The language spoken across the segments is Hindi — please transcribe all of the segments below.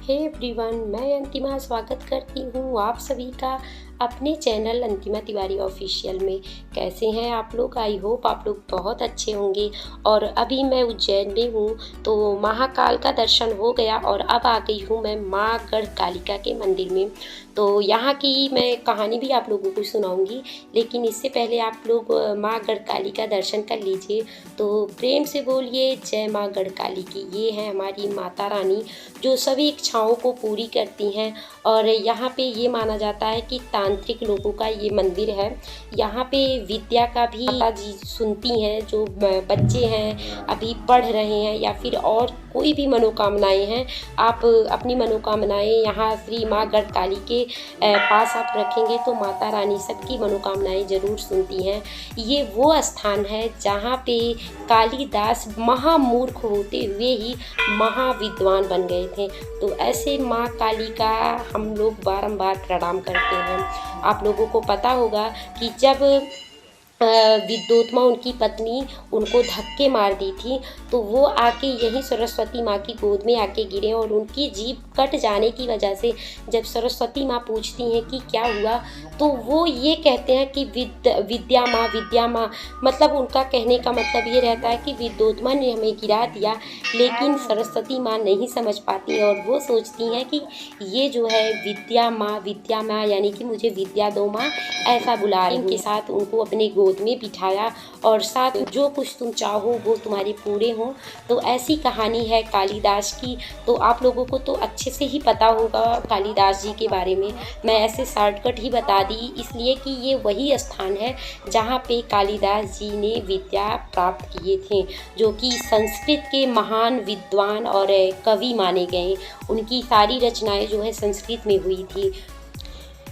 हे एवरीवन, मैं अंतिमा स्वागत करती हूँ आप सभी का अपने चैनल अंतिमा तिवारी ऑफिशियल में। कैसे हैं आप लोग? आई होप आप लोग बहुत अच्छे होंगे। और अभी मैं उज्जैन में हूँ, तो महाकाल का दर्शन हो गया और अब आ गई हूँ मैं माँ गढ़कालिका के मंदिर में। तो यहाँ की मैं कहानी भी आप लोगों को सुनाऊंगी, लेकिन इससे पहले आप लोग माँ गढ़काली का दर्शन कर लीजिए। तो प्रेम से बोलिए जय माँ गढ़काली की। ये है हमारी माता रानी जो सभी इच्छाओं को पूरी करती हैं। और यहाँ पे ये माना जाता है कि तांत्रिक लोगों का ये मंदिर है। यहाँ पे विद्या का भी माता जी सुनती हैं। जो बच्चे हैं अभी पढ़ रहे हैं या फिर और कोई भी मनोकामनाएं हैं, आप अपनी मनोकामनाएं यहाँ श्री माँ गढ़काली के पास आप रखेंगे तो माता रानी सबकी मनोकामनाएं जरूर सुनती हैं। ये वो स्थान है जहाँ पे कालिदास महामूर्ख होते हुए ही महाविद्वान बन गए थे। तो ऐसे माँ काली का हम लोग बारंबार प्रणाम करते हैं। आप लोगों को पता होगा कि जब विद्योत्मा उनकी पत्नी उनको धक्के मार दी थी, तो वो आके यहीं सरस्वती माँ की गोद में आके गिरे और उनकी जीभ कट जाने की वजह से जब सरस्वती माँ पूछती हैं कि क्या हुआ, तो वो ये कहते हैं कि विद्या माँ, मतलब उनका कहने का मतलब ये रहता है कि विद्योत्मा ने हमें गिरा दिया, लेकिन सरस्वती माँ नहीं समझ पाती और वो सोचती हैं कि ये जो है विद्या माँ यानी कि मुझे विद्या दो माँ, ऐसा बुला रही के साथ उनको अपने गोद में बिठाया और साथ जो कुछ तुम चाहो वो तुम्हारे पूरे हों। तो ऐसी कहानी है कालिदास की। तो आप लोगों को तो अच्छे से ही पता होगा कालिदास जी के बारे में। मैं ऐसे शॉर्टकट ही बता दी इसलिए कि ये वही स्थान है जहाँ पे कालिदास जी ने विद्या प्राप्त किए थे, जो कि संस्कृत के महान विद्वान और कवि माने गए। उनकी सारी रचनाएं जो है संस्कृत में हुई थी।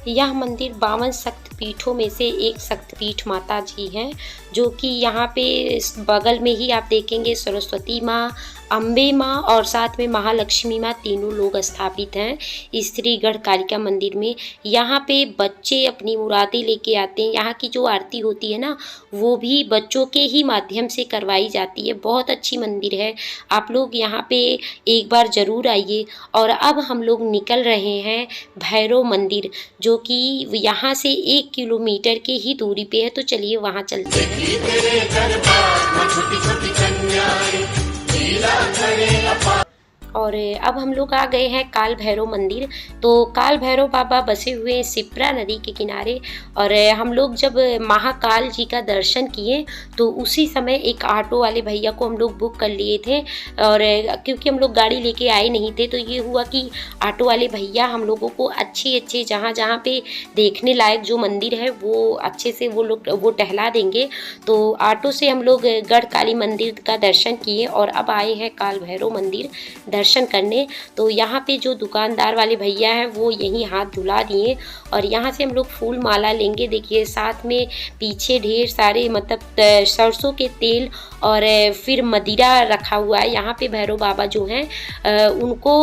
यह मंदिर 52 शक्तिपीठों में से एक शक्तिपीठ माता जी हैं, जो कि यहाँ पे बगल में ही आप देखेंगे सरस्वती माँ, अम्बे माँ और साथ में महालक्ष्मी माँ, तीनों लोग स्थापित हैं इस श्री गढ़कालिका मंदिर में। यहाँ पे बच्चे अपनी मुरादें लेके आते हैं। यहाँ की जो आरती होती है ना, वो भी बच्चों के ही माध्यम से करवाई जाती है। बहुत अच्छी मंदिर है, आप लोग यहाँ पे एक बार ज़रूर आइए। और अब हम लोग निकल रहे हैं भैरव मंदिर, जो कि यहाँ से 1 किलोमीटर की ही दूरी पे है। तो चलिए वहाँ चलते हैं। और अब हम लोग आ गए हैं काल भैरव मंदिर। तो काल भैरव बाबा बसे हुए हैं शिप्रा नदी के किनारे। और हम लोग जब महाकाल जी का दर्शन किए तो उसी समय एक ऑटो वाले भैया को हम लोग बुक कर लिए थे। और क्योंकि हम लोग गाड़ी लेके आए नहीं थे, तो ये हुआ कि ऑटो वाले भैया हम लोगों को अच्छे जहाँ पे देखने लायक जो मंदिर है वो अच्छे से वो टहला देंगे। तो ऑटो से हम लोग गढ़काली मंदिर का दर्शन किए और अब आए हैं काल भैरव मंदिर दर्शन करने। तो यहाँ पे जो दुकानदार वाले भैया हैं वो यहीं हाथ धुला दिए और यहाँ से हम लोग फूल माला लेंगे। देखिए साथ में पीछे ढेर सारे मतलब सरसों के तेल और फिर मदिरा रखा हुआ है। यहाँ पे भैरव बाबा जो हैं उनको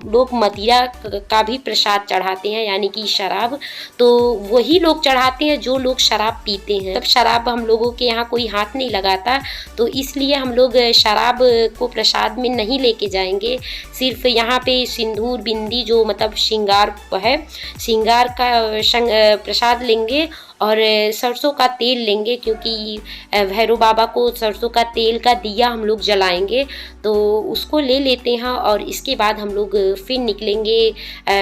लोग मदिरा का भी प्रसाद चढ़ाते हैं, यानी कि शराब। तो वही लोग चढ़ाते हैं जो लोग शराब पीते हैं। तब शराब हम लोगों के यहाँ कोई हाथ नहीं लगाता, तो इसलिए हम लोग शराब को प्रसाद में नहीं लेके जाएंगे। सिर्फ यहाँ पे सिंदूर बिंदी जो मतलब श्रृंगार है, श्रृंगार का प्रसाद लेंगे और सरसों का तेल लेंगे, क्योंकि भैरव बाबा को सरसों का तेल का दिया हम लोग जलाएंगे। तो उसको ले लेते हैं और इसके बाद हम लोग फिर निकलेंगे,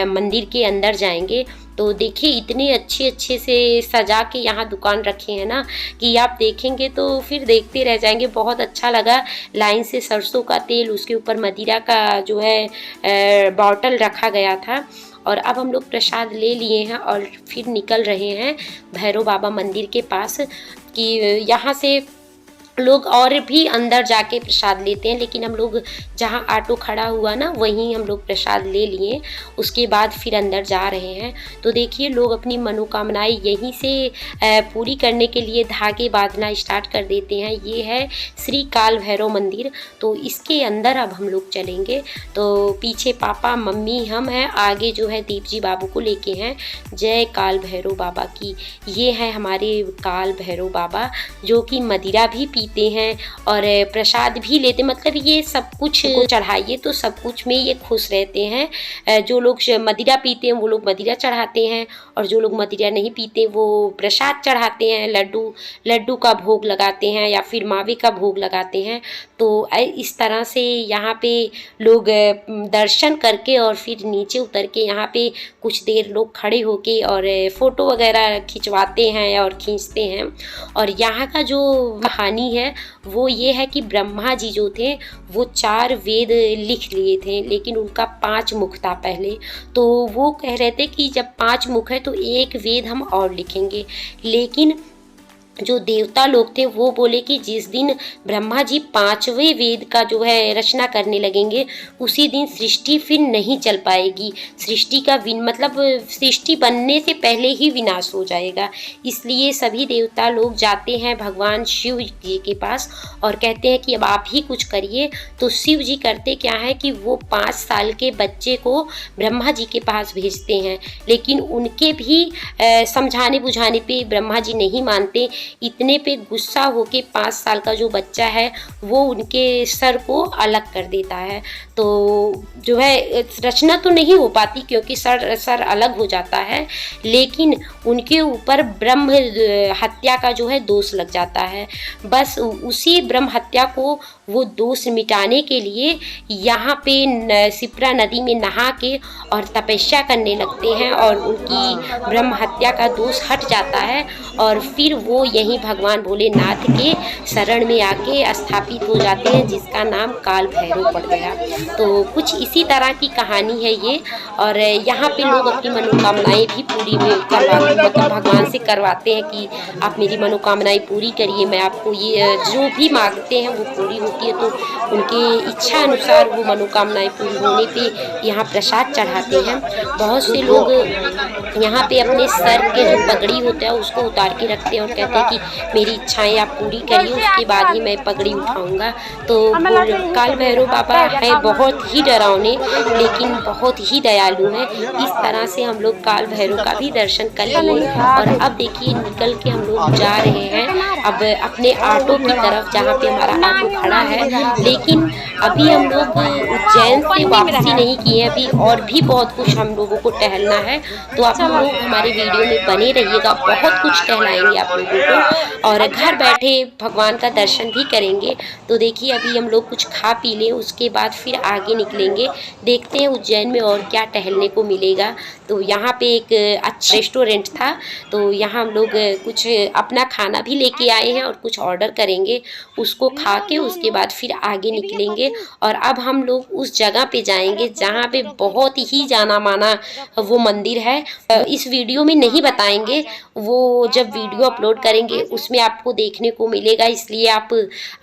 मंदिर के अंदर जाएंगे। तो देखिए इतने अच्छे से सजा के यहाँ दुकान रखे हैं ना कि आप देखेंगे तो फिर देखते रह जाएंगे। बहुत अच्छा लगा। लाइन से सरसों का तेल, उसके ऊपर मदिरा का जो है बॉटल रखा गया था। और अब हम लोग प्रसाद ले लिए हैं और फिर निकल रहे हैं भैरव बाबा मंदिर के पास। कि यहाँ से लोग और भी अंदर जाके प्रसाद लेते हैं, लेकिन हम लोग जहाँ ऑटो खड़ा हुआ ना वहीं हम लोग प्रसाद ले लिए। उसके बाद फिर अंदर जा रहे हैं। तो देखिए लोग अपनी मनोकामनाएं यहीं से पूरी करने के लिए धागे बांधना स्टार्ट कर देते हैं। ये है श्री काल भैरव मंदिर। तो इसके अंदर अब हम लोग चलेंगे। तो पीछे पापा मम्मी हम हैं, आगे जो है दीप जी बाबू को लेके हैं। जय काल भैरव बाबा की। ये है हमारे काल भैरव बाबा जो कि मदिरा भी पीते हैं और प्रसाद भी लेते, मतलब ये सब कुछ चढ़ाइए तो सब कुछ में ये खुश रहते हैं। जो लोग मदिरा पीते हैं वो लोग मदिरा चढ़ाते हैं, और जो लोग मदिरा नहीं पीते वो प्रसाद चढ़ाते हैं, लड्डू का भोग लगाते हैं या फिर मावे का भोग लगाते हैं। तो इस तरह से यहाँ पे लोग दर्शन करके और फिर नीचे उतर के यहाँ पे कुछ देर लोग खड़े होके और फ़ोटो वगैरह खिंचवाते हैं और खींचते हैं। और यहाँ का जो कहानी है वो ये है कि ब्रह्मा जी जो थे वो 4 वेद लिख लिए थे, लेकिन उनका 5 मुख था पहले। तो वो कह रहे थे कि जब 5 मुख है तो एक वेद हम और लिखेंगे। लेकिन जो देवता लोग थे वो बोले कि जिस दिन ब्रह्मा जी 5वें वेद का जो है रचना करने लगेंगे उसी दिन सृष्टि फिर नहीं चल पाएगी, सृष्टि का मतलब सृष्टि बनने से पहले ही विनाश हो जाएगा। इसलिए सभी देवता लोग जाते हैं भगवान शिव जी के पास और कहते हैं कि अब आप ही कुछ करिए। तो शिव जी करते क्या है कि वो 5 साल के बच्चे को ब्रह्मा जी के पास भेजते हैं, लेकिन उनके भी समझाने बुझाने पे ब्रह्मा जी नहीं मानते। इतने पे गुस्सा होके 5 साल का जो बच्चा है वो उनके सर को अलग कर देता है। तो जो है रचना तो नहीं हो पाती क्योंकि सर अलग हो जाता है, लेकिन उनके ऊपर ब्रह्म हत्या का जो है दोष लग जाता है। बस उसी ब्रह्म हत्या को वो दोष मिटाने के लिए यहाँ पे शिप्रा नदी में नहा के और तपस्या करने लगते हैं और उनकी ब्रह्म हत्या का दोष हट जाता है और फिर वो यहीं भगवान भोलेनाथ के शरण में आके स्थापित हो जाते हैं, जिसका नाम काल भैरव पड़ गया। तो कुछ इसी तरह की कहानी है ये। और यहाँ पे लोग अपनी मनोकामनाएं भी पूरी मतलब भगवान से करवाते हैं कि आप मेरी मनोकामनाएं पूरी करिए, मैं आपको ये जो भी मांगते हैं वो पूरी होती है। तो उनके इच्छा अनुसार वो मनोकामनाएं पूरी होने पे यहाँ प्रसाद चढ़ाते हैं। बहुत से लोग यहाँ पे अपने सर के जो पगड़ी होता है उसको उतार के रखते हैं और कहते हैं कि मेरी इच्छाएं आप पूरी करिए, उसके बाद ही मैं पगड़ी उठाऊंगा। तो काल भैरव बाबा है बहुत ही डरावने लेकिन बहुत ही दयालु है। इस तरह से हम लोग काल भैरव का भी दर्शन कर लिए और अब देखिए निकल के हम लोग जा रहे हैं अब अपने ऑटो की तरफ, जहाँ पे हमारा ऑटो खड़ा है। लेकिन अभी हम लोग उज्जैन से वापसी नहीं किए, अभी और भी बहुत कुछ हम लोगों को टहलना है। तो आप लोग हमारे वीडियो में बने रहिएगा, बहुत कुछ टहलाएंगे आप लोगों को और घर बैठे भगवान का दर्शन भी करेंगे। तो देखिए अभी हम लोग कुछ खा पी लें, उसके बाद फिर आगे निकलेंगे, देखते हैं उज्जैन में और क्या टहलने को मिलेगा। तो यहाँ पे एक अच्छा रेस्टोरेंट था, तो यहाँ हम लोग कुछ अपना खाना भी लेके आए हैं और कुछ ऑर्डर करेंगे, उसको खा के उसके बाद फिर आगे निकलेंगे। और अब हम लोग उस जगह पे जाएंगे जहाँ पे बहुत ही जाना माना वो मंदिर है। इस वीडियो में नहीं बताएंगे, वो जब वीडियो अपलोड करेंगे उसमें आपको देखने को मिलेगा। इसलिए आप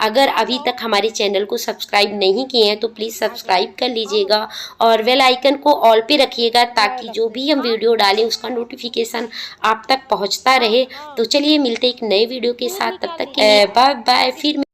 अगर अभी तक हमारे चैनल को सब्सक्राइब नहीं किए हैं तो प्लीज़ सब्सक्राइब कर लीजिएगा और बेल आइकन को ऑल पे रखिएगा ताकि जो भी हम वीडियो डालें उसका नोटिफिकेशन आप तक पहुंचता रहे। तो चलिए मिलते एक नए वीडियो के साथ, तब तक बाय बाय। फिर